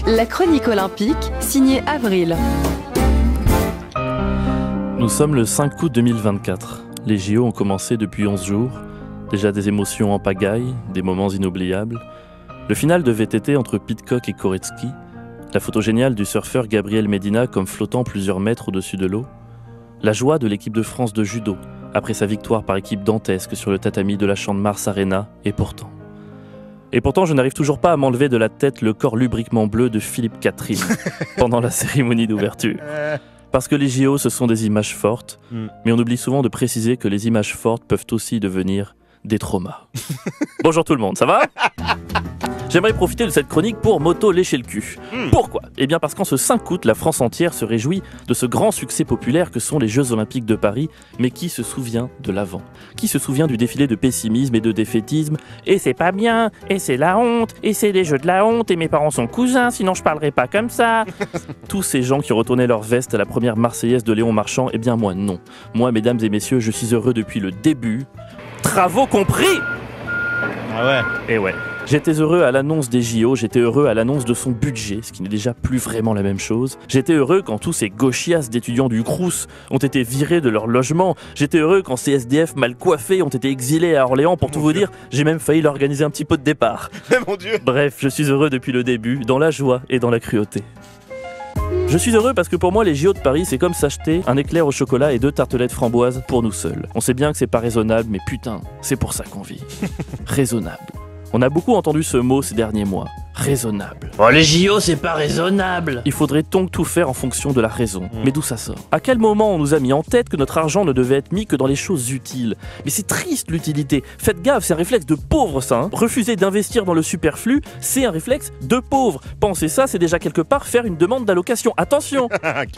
La chronique olympique, signée Avril. Nous sommes le 5 août 2024. Les JO ont commencé depuis 11 jours. Déjà des émotions en pagaille, des moments inoubliables. Le final de VTT entre Pidcock et Koretsky. La photo géniale du surfeur Gabriel Medina comme flottant plusieurs mètres au-dessus de l'eau. La joie de l'équipe de France de judo après sa victoire par équipe dantesque sur le tatami de la Champ de Mars Arena. Et pourtant, je n'arrive toujours pas à m'enlever de la tête le corps lubriquement bleu de Philippe Catherine pendant la cérémonie d'ouverture. Parce que les JO, ce sont des images fortes, mais on oublie souvent de préciser que les images fortes peuvent aussi devenir des traumas. Bonjour tout le monde, ça va ? J'aimerais profiter de cette chronique pour m'auto-lécher le cul. Pourquoi ? Eh bien parce qu'en ce 5 août, la France entière se réjouit de ce grand succès populaire que sont les Jeux Olympiques de Paris, mais qui se souvient de l'avant ? Qui se souvient du défilé de pessimisme et de défaitisme ? Et c'est pas bien, et c'est la honte, et c'est les Jeux de la honte, et mes parents sont cousins, sinon je parlerai pas comme ça. Tous ces gens qui retournaient leur veste à la première Marseillaise de Léon Marchand, eh bien moi non. Moi, mesdames et messieurs, je suis heureux depuis le début. Travaux compris ! Ah ouais. Et ouais. J'étais heureux à l'annonce des JO, j'étais heureux à l'annonce de son budget, ce qui n'est déjà plus vraiment la même chose. J'étais heureux quand tous ces gauchias d'étudiants du Crous ont été virés de leur logement. J'étais heureux quand ces SDF mal coiffés ont été exilés à Orléans. Pour tout vous dire, j'ai même failli leur organiser un petit pot de départ. Mais mon Dieu. Bref, je suis heureux depuis le début, dans la joie et dans la cruauté. Je suis heureux parce que pour moi, les JO de Paris, c'est comme s'acheter un éclair au chocolat et 2 tartelettes framboises pour nous seuls. On sait bien que c'est pas raisonnable, mais putain, c'est pour ça qu'on vit. Raisonnable. On a beaucoup entendu ce mot ces derniers mois. Raisonnable. Oh, les JO, c'est pas raisonnable. Il faudrait donc tout faire en fonction de la raison. Mais d'où ça sort ? À quel moment on nous a mis en tête que notre argent ne devait être mis que dans les choses utiles ? Mais c'est triste l'utilité. Faites gaffe, c'est un réflexe de pauvre ça. Hein. Refuser d'investir dans le superflu, c'est un réflexe de pauvre. Penser ça, c'est déjà quelque part faire une demande d'allocation. Attention.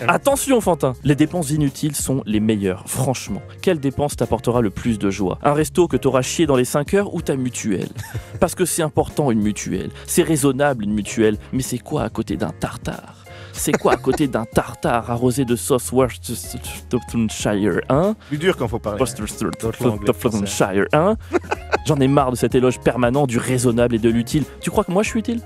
Attention, Fantin. Les dépenses inutiles sont les meilleures, franchement. Quelle dépense t'apportera le plus de joie ? Un resto que t'auras chié dans les 5 heures ou ta mutuelle ? Parce que c'est important une mutuelle. C'est raisonnable une mutuelle, mais c'est quoi à côté d'un tartare ? C'est quoi à côté d'un tartare arrosé de sauce Worcestershire, hein ? Plus dur quand faut parler. Worcestershire, hein ? J'en ai marre de cet éloge permanent du raisonnable et de l'utile. Tu crois que moi je suis utile ?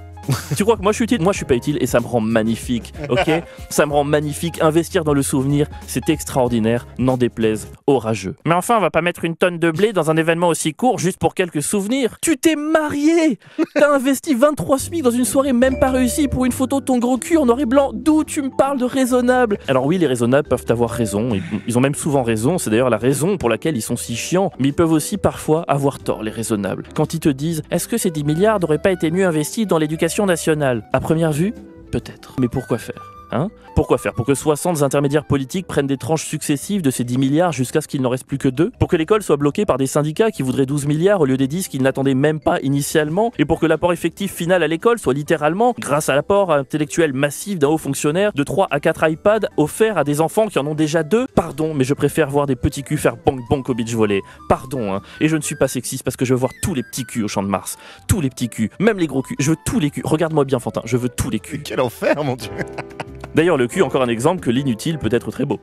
Tu crois que moi je suis utile ? Moi je suis pas utile et ça me rend magnifique, ok ? Ça me rend magnifique. Investir dans le souvenir, c'est extraordinaire, n'en déplaise aux rageux. Mais enfin, on va pas mettre une tonne de blé dans un événement aussi court juste pour quelques souvenirs. Tu t'es marié ! T'as investi 23 SMIC dans une soirée même pas réussie pour une photo de ton gros cul en noir et blanc. D'où tu me parles de raisonnable ? Alors oui, les raisonnables peuvent avoir raison, ils ont même souvent raison, c'est d'ailleurs la raison pour laquelle ils sont si chiants, mais ils peuvent aussi parfois avoir tort, les raisonnables. Quand ils te disent « Est-ce que ces 10 milliards n'auraient pas été mieux investis dans l'éducation nationale ?» À première vue, peut-être. Mais pourquoi faire ? Hein ? Pourquoi faire ? Pour que 60 intermédiaires politiques prennent des tranches successives de ces 10 milliards jusqu'à ce qu'il n'en reste plus que 2 ? Pour que l'école soit bloquée par des syndicats qui voudraient 12 milliards au lieu des 10 qu'ils n'attendaient même pas initialement ? Et pour que l'apport effectif final à l'école soit littéralement, grâce à l'apport intellectuel massif d'un haut fonctionnaire, de 3 à 4 iPads offerts à des enfants qui en ont déjà 2 ? Pardon, mais je préfère voir des petits culs faire bonk bonk au beach volley. Pardon, hein. Et je ne suis pas sexiste parce que je veux voir tous les petits culs au Champ de Mars. Tous les petits culs, même les gros culs. Je veux tous les culs. Regarde-moi bien, Fantin, je veux tous les culs. Quel enfer, mon Dieu. D'ailleurs, le cul, encore un exemple que l'inutile peut être très beau.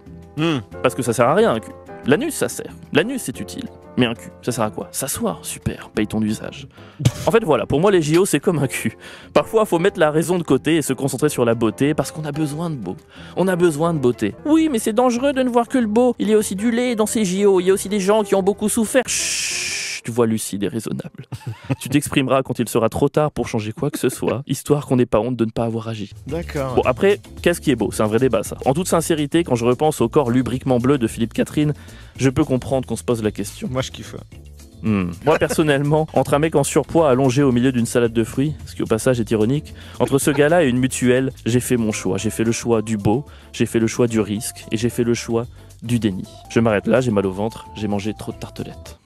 Parce que ça sert à rien, un cul. L'anus, ça sert. L'anus, c'est utile. Mais un cul, ça sert à quoi ? S'asseoir, super, paye ton usage. En fait, voilà, pour moi, les JO, c'est comme un cul. Parfois, il faut mettre la raison de côté et se concentrer sur la beauté, parce qu'on a besoin de beau. On a besoin de beauté. Oui, mais c'est dangereux de ne voir que le beau. Il y a aussi du lait dans ces JO. Il y a aussi des gens qui ont beaucoup souffert. Chut, tu vois lucide et raisonnable. Tu t'exprimeras quand il sera trop tard pour changer quoi que ce soit, histoire qu'on n'ait pas honte de ne pas avoir agi. D'accord. Bon, après, qu'est-ce qui est beau ? C'est un vrai débat, ça. En toute sincérité, quand je repense au corps lubriquement bleu de Philippe Catherine, je peux comprendre qu'on se pose la question. Moi, je kiffe. Moi, personnellement, entre un mec en surpoids allongé au milieu d'une salade de fruits, ce qui au passage est ironique, entre ce gars-là et une mutuelle, j'ai fait mon choix. J'ai fait le choix du beau, j'ai fait le choix du risque, et j'ai fait le choix du déni. Je m'arrête là, j'ai mal au ventre, j'ai mangé trop de tartelettes.